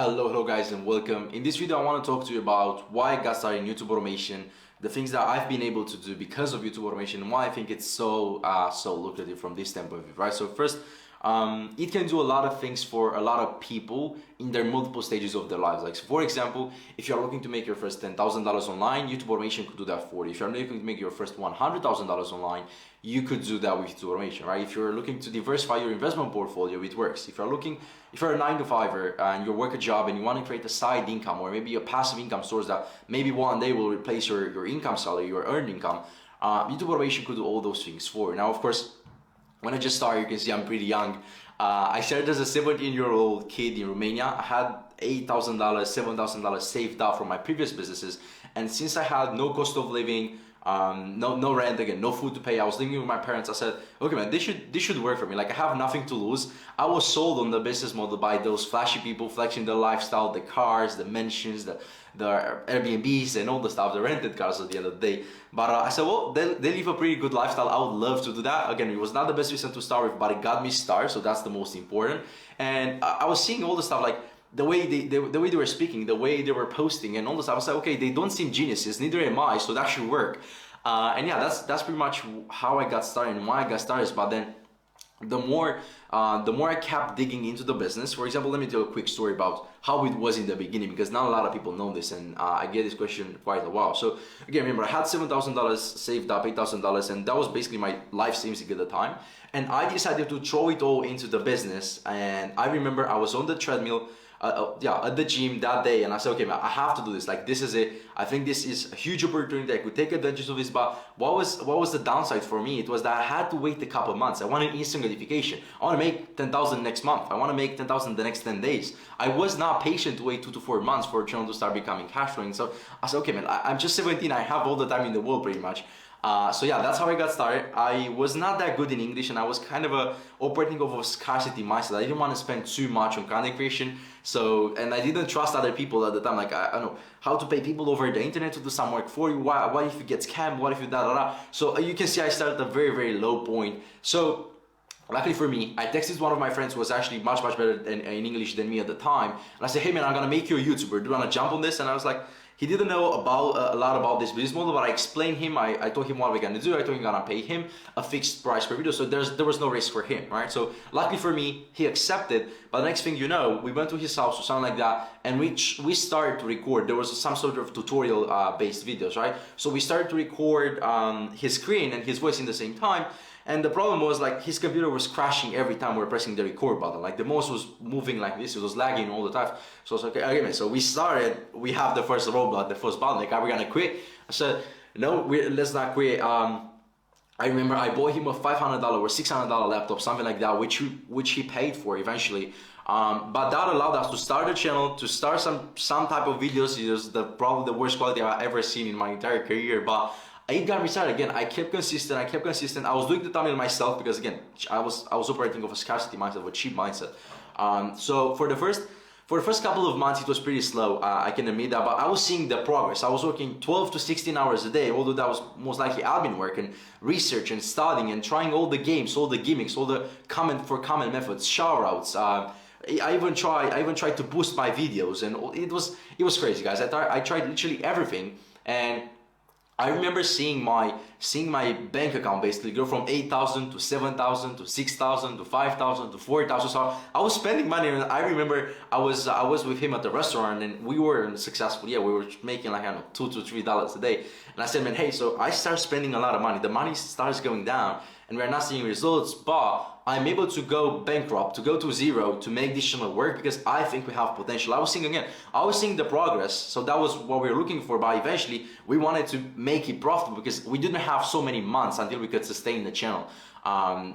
Hello guys and welcome. In this video I want to talk to you about why I got started in YouTube automation, the things that I've been able to do because of YouTube automation, and why I think it's so lucrative from this standpoint, right? So first, it can do a lot of things for a lot of people in their multiple stages of their lives. Like, so for example, if you're looking to make your first $10,000 online, YouTube automation could do that for you. If you're looking to make your first $100,000 online, you could do that with YouTube automation, right? If you're looking to diversify your investment portfolio, it works. If you're a 9-to-5er and you work a job and you want to create a side income or maybe a passive income source that maybe one day will replace your income salary, your earned income, YouTube automation could do all those things for you. Now, of course, when I just started, you can see I'm pretty young. I started as a 17-year-old kid in Romania. I had $8,000, $7,000 saved up from my previous businesses. And since I had no cost of living, no rent, again, no food to pay, I was living with my parents. I said, okay man, this should work for me. Like, I have nothing to lose. I was sold on the business model by those flashy people flexing their lifestyle, the cars, the mansions, the Airbnbs and all the stuff, the rented cars at the end of the day. But I said, well, they live a pretty good lifestyle. I would love to do that. Again, it was not the best reason to start with, but it got me started, so that's the most important. And I was seeing all the stuff, like the way they were speaking, the way they were posting and all the stuff. I was like, okay, they don't seem geniuses, neither am I, so that should work. And yeah, that's pretty much how I got started and why I got started. But then the more I kept digging into the business. For example, let me tell a quick story about how it was in the beginning, because not a lot of people know this, and I get this question quite a while. So again, remember, I had $7,000 saved up, $8,000, and that was basically my life savings at the time. And I decided to throw it all into the business. And I remember I was on the treadmill, at the gym that day, and I said, okay man, I have to do this. Like, this is it. I think this is a huge opportunity. I could take advantage of this. But what was the downside for me? It was that I had to wait a couple of months. I wanted instant gratification. I want to make 10,000 next month. I want to make 10,000 the next 10 days. I was not patient to wait 2 to 4 months for a channel to start becoming cash flowing. So I said, okay man, I'm just 17. I have all the time in the world pretty much. So yeah, that's how I got started. I was not that good in English, and I was kind of operating off of a scarcity mindset. I didn't want to spend too much on content creation. So, and I didn't trust other people at the time. Like, I don't know how to pay people over the internet to do some work for you. What if you get scammed? What if you da. So you can see I started at a very, very low point. So luckily for me, I texted one of my friends who was actually much better in English than me at the time. And I said, hey man, I'm gonna make you a YouTuber. Do you wanna jump on this? And I was like, he didn't know a lot about this business model, but I explained him. I told him what we're gonna do. I told him I'm gonna pay him a fixed price per video, so there was no risk for him, right? So luckily for me, he accepted. But the next thing you know, we went to his house or something like that, and we started to record. There was some sort of tutorial based videos, right? So we started to record his screen and his voice in the same time. And the problem was, like, his computer was crashing every time we were pressing the record button. Like, the mouse was moving like this, it was lagging all the time. So I was like, okay man, so we have the first roadblock, the first button, like, are we gonna quit? I said, no, let's not quit. I remember I bought him a $500 or $600 laptop, something like that, which he paid for eventually. But that allowed us to start a channel, to start some type of videos. It was probably the worst quality I've ever seen in my entire career, but it got me started. Again, I kept consistent. I was doing the thumbnail myself because, again, I was operating off a scarcity mindset, of a cheap mindset. So for the first couple of months, it was pretty slow. I can admit that, but I was seeing the progress. I was working 12 to 16 hours a day, although that was most likely admin work and research and studying and trying all the games, all the gimmicks, all the comment methods, shout outs. I even tried to boost my videos, and it was crazy, guys. I tried literally everything, and I remember seeing my bank account basically go from 8,000 to 7,000 to 6,000 to 5,000 to 4,000. So I was spending money, and I remember I was with him at the restaurant, and we were successful. Yeah, we were making, like, I don't know, $2 to $3 a day. And I said, man, hey, so I start spending a lot of money. The money starts going down, and we're not seeing results, but I'm able to go bankrupt, to go to zero, to make this channel work, because I think we have potential. I was seeing the progress, so that was what we were looking for. But eventually, we wanted to make it profitable, because we didn't have so many months until we could sustain the channel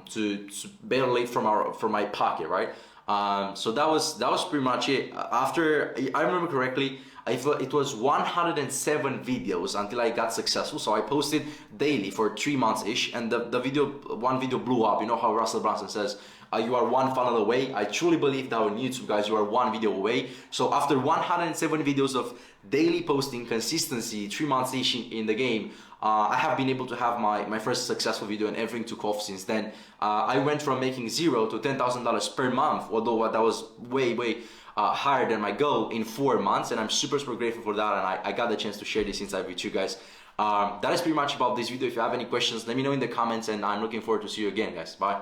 to barely live from my pocket, right? So that was pretty much it. After, I remember correctly, it was 107 videos until I got successful. So I posted daily for 3 months-ish, and one video blew up. You know how Russell Brunson says, you are one funnel away. I truly believe that on YouTube, guys, you are one video away. So after 107 videos of daily posting, consistency, 3 months-ish in the game, I have been able to have my first successful video, and everything took off since then. I went from making $0 to $10,000 per month, although that was way higher than my goal in 4 months, and I'm super grateful for that, and I got the chance to share this insight with you guys. That is pretty much about this video. If you have any questions, let me know in the comments, and I'm looking forward to see you again, guys. Bye.